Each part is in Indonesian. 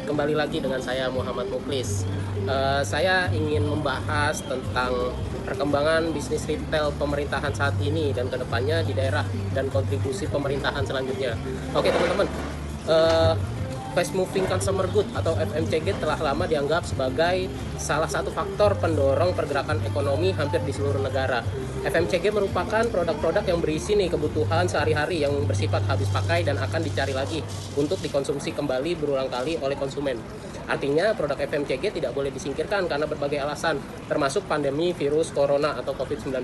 kembali lagi dengan saya Muhammad Muklis. Saya ingin membahas tentang perkembangan bisnis retail pemerintahan saat ini dan kedepannya di daerah dan kontribusi pemerintahan selanjutnya. Oke teman-teman, Fast Moving Consumer Good atau FMCG telah lama dianggap sebagai salah satu faktor pendorong pergerakan ekonomi hampir di seluruh negara. FMCG merupakan produk-produk yang berisi kebutuhan sehari-hari yang bersifat habis pakai dan akan dicari lagi untuk dikonsumsi kembali berulang kali oleh konsumen. Artinya produk FMCG tidak boleh disingkirkan karena berbagai alasan, termasuk pandemi virus corona atau COVID-19.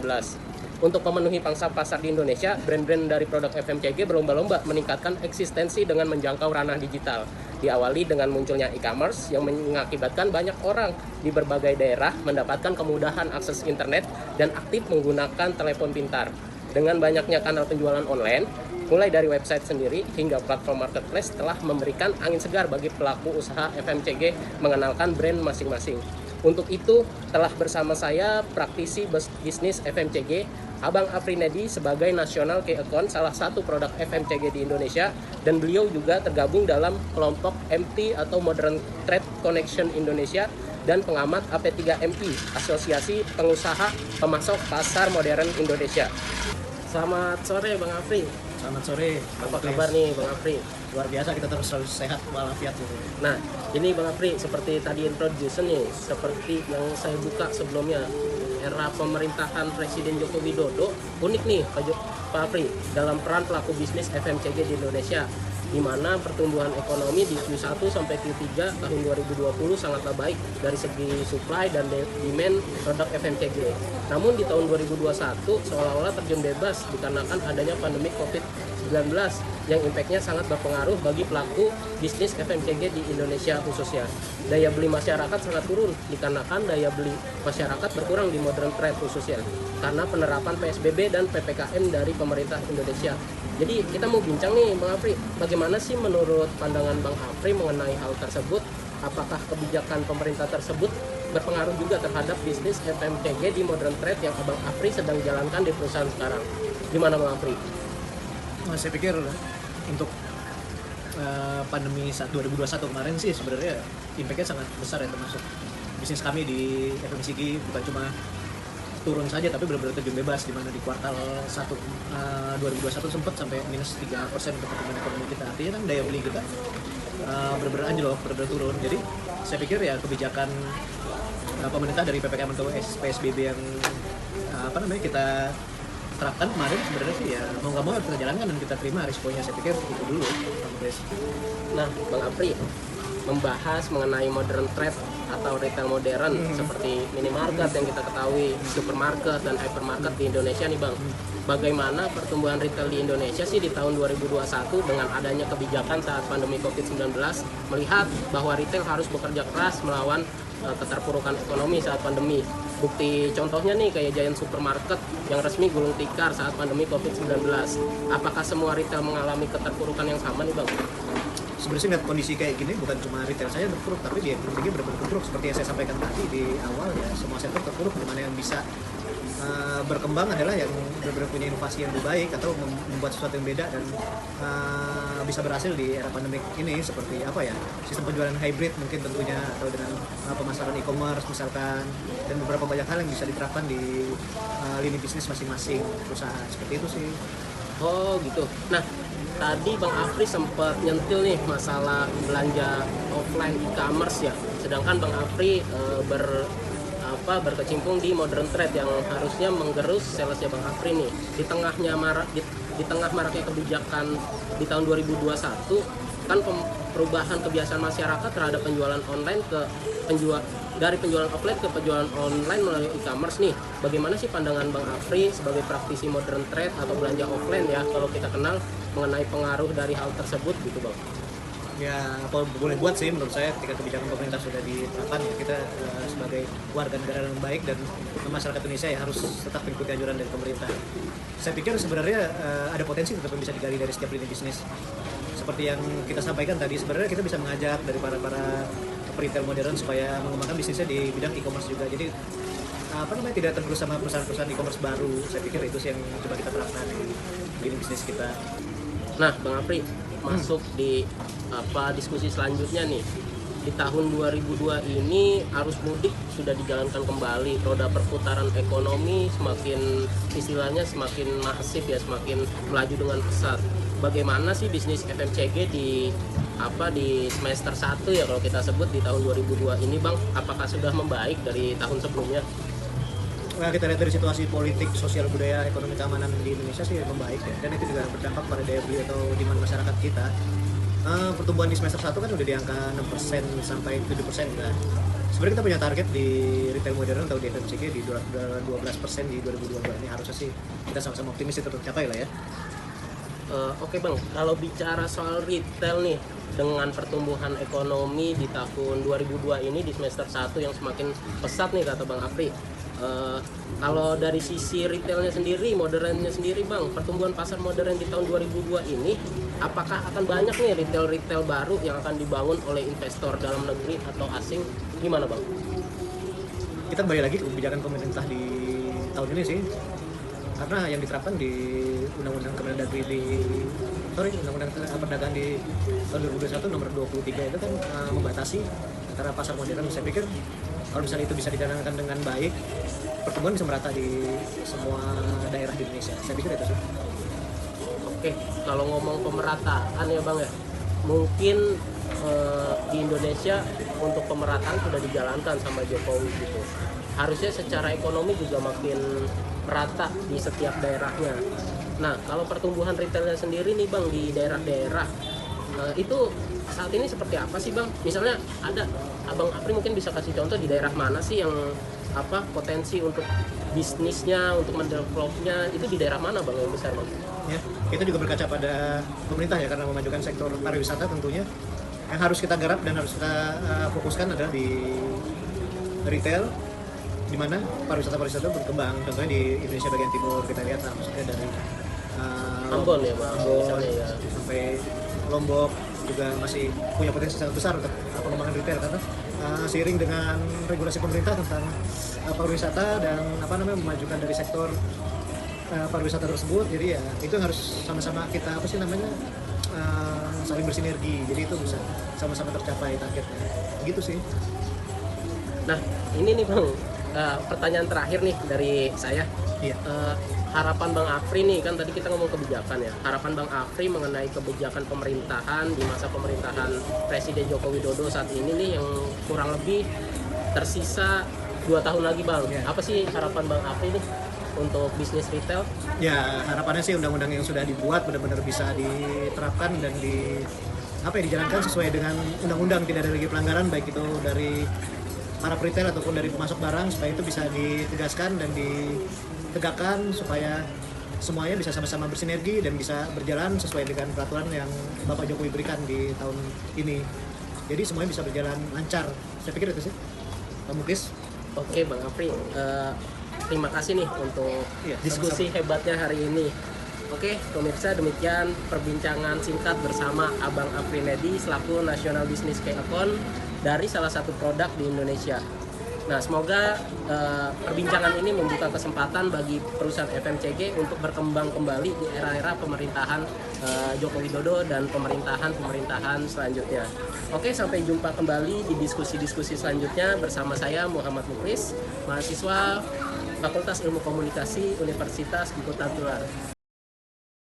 Untuk memenuhi pangsa pasar di Indonesia, brand-brand dari produk FMCG berlomba-lomba meningkatkan eksistensi dengan menjangkau ranah digital. Diawali dengan munculnya e-commerce yang mengakibatkan banyak orang di berbagai daerah mendapatkan kemudahan akses internet dan aktif menggunakan telepon pintar. Dengan banyaknya kanal penjualan online, mulai dari website sendiri hingga platform marketplace telah memberikan angin segar bagi pelaku usaha FMCG mengenalkan brand masing-masing. Untuk itu, telah bersama saya praktisi bisnis FMCG, Abang Afrinedi sebagai National Key Account salah satu produk FMCG di Indonesia, dan beliau juga tergabung dalam kelompok MT atau Modern Trade Connection Indonesia dan pengamat AP3MI, Asosiasi Pengusaha Pemasok Pasar Modern Indonesia. Selamat sore Bang Afri. Selamat sore. Apa kabar nih Bang Afri? Luar biasa, kita terus selalu sehat walafiat gitu. Nah, ini Bang Afri, seperti tadi introduction nih, seperti yang saya buka sebelumnya, era pemerintahan Presiden Joko Widodo unik nih Pak Afri dalam peran pelaku bisnis FMCG di Indonesia, di mana pertumbuhan ekonomi di Q1 sampai Q3 tahun 2020 sangatlah baik dari segi supply dan demand produk FMCG. Namun di tahun 2021 seolah-olah terjun bebas dikarenakan adanya pandemi COVID-19 yang impactnya sangat berpengaruh bagi pelaku bisnis FMCG di Indonesia khususnya. Daya beli masyarakat sangat turun dikarenakan daya beli masyarakat berkurang di modern trade khususnya karena penerapan PSBB dan PPKM dari pemerintah Indonesia. Jadi kita mau bincang nih Bang Afri, bagaimana sih menurut pandangan Bang Afri mengenai hal tersebut? Apakah kebijakan pemerintah tersebut berpengaruh juga terhadap bisnis FMCG di modern trade yang Abang Afri sedang jalankan di perusahaan sekarang? Gimana Bang Afri? Nah, saya pikir untuk pandemi saat 2021 kemarin sih sebenarnya impact-nya sangat besar ya, termasuk bisnis kami di FMCG bukan cuma turun saja tapi benar-benar terjun bebas, di mana di kuartal 1 2021 sempat sampai minus 3% untuk pertumbuhan ekonomi kita. Artinya kan daya beli kita benar-benar anjlok, benar-benar turun. Jadi saya pikir ya kebijakan pemerintah dari PPKM atau PSBB yang kita terapkan kemarin sebenarnya sih ya mau nggak mau harus kita jalankan dan kita terima risikonya. Saya pikir itu dulu. Nah, Bang Apri membahas mengenai modern trade atau retail modern seperti minimarket yang kita ketahui, supermarket dan hypermarket di Indonesia nih Bang. Bagaimana pertumbuhan retail di Indonesia sih di tahun 2021 dengan adanya kebijakan saat pandemi COVID-19, melihat bahwa retail harus bekerja keras melawan keterpurukan ekonomi saat pandemi. Bukti contohnya nih kayak Giant Supermarket yang resmi gulung tikar saat pandemi COVID-19. Apakah semua retail mengalami keterpurukan yang sama nih Bang? Sebenarnya lihat kondisi kayak gini bukan cuma retail saya terpuruk, tapi di FMCG benar-benar terpuruk. Seperti yang saya sampaikan tadi di awal ya, semua sektor terpuruk. Di mana yang bisa berkembang adalah yang benar-benar punya inovasi yang lebih baik atau membuat sesuatu yang beda dan bisa berhasil di era pandemik ini, seperti sistem penjualan hybrid mungkin tentunya, atau dengan pemasaran e-commerce misalkan, dan beberapa banyak hal yang bisa diterapkan di lini bisnis masing-masing perusahaan. Seperti itu sih. Oh gitu. Nah, tadi Bang Afri sempat nyentil nih masalah belanja offline e-commerce ya. Sedangkan Bang Afri berkecimpung di modern trade yang harusnya menggerus salesnya Bang Afri nih. Di tengah maraknya kebijakan di tahun 2021 kan perubahan kebiasaan masyarakat terhadap penjualan online dari penjualan offline ke penjualan online melalui e-commerce nih. Bagaimana sih pandangan Bang Afri sebagai praktisi modern trade atau belanja offline ya, kalau kita kenal, mengenai pengaruh dari hal tersebut gitu Bang? Ya, apa boleh buat sih menurut saya ketika kebijakan pemerintah sudah diterapkan, ya kita sebagai warga negara yang baik dan masyarakat Indonesia ya harus tetap mengikuti anjuran dari pemerintah. Saya pikir sebenarnya ada potensi tetap yang bisa digali dari setiap lini bisnis. Seperti yang kita sampaikan tadi, sebenarnya kita bisa mengajak dari para retail modern supaya mengembangkan bisnisnya di bidang e-commerce juga. Jadi tidak tergerus sama perusahaan-perusahaan e-commerce baru. Saya pikir itu sih yang coba kita terapkan di lini bisnis kita. Nah, Bang Apri masuk di diskusi selanjutnya nih. di tahun 2002 ini arus mudik sudah dijalankan kembali, roda perputaran ekonomi semakin istilahnya semakin masif ya, semakin melaju dengan pesat. Bagaimana sih bisnis FMCG di semester 1 ya kalau kita sebut di tahun 2002 ini Bang? Apakah sudah membaik dari tahun sebelumnya? Nah, kita lihat dari situasi politik, sosial, budaya, ekonomi, keamanan di Indonesia sih membaik ya, dan itu juga berdampak pada daya beli atau demand masyarakat kita. Pertumbuhan di semester 1 kan udah di angka 6% sampai 7% kan. Sebenarnya kita punya target di retail modern atau di FMCG di 12% di 2022 ini, harusnya sih kita sama-sama optimis itu tercapai lah ya. Oke Bang, kalau bicara soal retail nih, dengan pertumbuhan ekonomi di tahun 2002 ini di semester 1 yang semakin pesat nih kata Bang Apri, kalau dari sisi retailnya sendiri, modernnya sendiri Bang, pertumbuhan pasar modern di tahun 2002 ini apakah akan banyak nih retail-retail baru yang akan dibangun oleh investor dalam negeri atau asing, gimana Bang? Kita kembali lagi ke kebijakan pemerintah di tahun ini sih, karena yang diterapkan di Undang-Undang Undang-Undang Perdagangan di tahun 2021 nomor 23 itu kan membatasi antara pasar modern. Saya pikir kalau misalnya itu bisa dijalankan dengan baik, pertumbuhan bisa merata di semua daerah di Indonesia. Saya pikir itu sih. Oke, kalau ngomong pemerataan ya Bang ya, mungkin di Indonesia untuk pemerataan sudah dijalankan sama Jokowi gitu. Harusnya secara ekonomi juga makin merata di setiap daerahnya. Nah, kalau pertumbuhan retailnya sendiri nih Bang di daerah-daerah, itu saat ini seperti apa sih Bang? Misalnya ada Abang Apri mungkin bisa kasih contoh di daerah mana sih yang potensi untuk bisnisnya, untuk mendevelopnya itu di daerah mana Bang yang besar Bang? Ya, itu juga berkaca pada pemerintah ya, karena memajukan sektor pariwisata tentunya. Yang harus kita garap dan harus kita fokuskan adalah di retail, di mana pariwisata berkembang. Contohnya di Indonesia bagian timur kita lihat, maksudnya dari Ambon ya Bang, misalnya ya. sampai Lombok juga masih punya potensi sangat besar untuk pengembangan retail, karena seiring dengan regulasi pemerintah tentang pariwisata dan memajukan dari sektor pariwisata tersebut. Jadi ya itu yang harus sama-sama kita saling bersinergi, jadi itu bisa sama-sama tercapai targetnya gitu sih. Nah ini nih Bang, pertanyaan terakhir nih dari saya. Iya. Harapan Bang Apri nih, kan tadi kita ngomong kebijakan ya, harapan Bang Apri mengenai kebijakan pemerintahan di masa pemerintahan Presiden Joko Widodo saat ini nih yang kurang lebih tersisa 2 tahun lagi Bang. Yeah. Apa sih harapan Bang Apri nih untuk bisnis retail? Ya, harapannya sih undang-undang yang sudah dibuat benar-benar bisa diterapkan dan dijalankan sesuai dengan undang-undang, tidak ada lagi pelanggaran baik itu dari para retail ataupun dari pemasok barang, supaya itu bisa ditegaskan dan ditegakkan supaya semuanya bisa sama-sama bersinergi dan bisa berjalan sesuai dengan peraturan yang Bapak Jokowi berikan di tahun ini. Jadi semuanya bisa berjalan lancar. Saya pikir itu sih, Pak Muklis. Oke Bang Apri, terima kasih nih untuk diskusi sama-sama. hebatnya hari ini. Oke pemirsa, demikian perbincangan singkat bersama Abang Apri Nedi selaku National Business Key Account dari salah satu produk di Indonesia. Nah, semoga perbincangan ini membuka kesempatan bagi perusahaan FMCG untuk berkembang kembali di era-era pemerintahan Joko Widodo dan pemerintahan selanjutnya. Oke, sampai jumpa kembali di diskusi-diskusi selanjutnya bersama saya Muhammad Muklis, mahasiswa Fakultas Ilmu Komunikasi Universitas Kota Tular.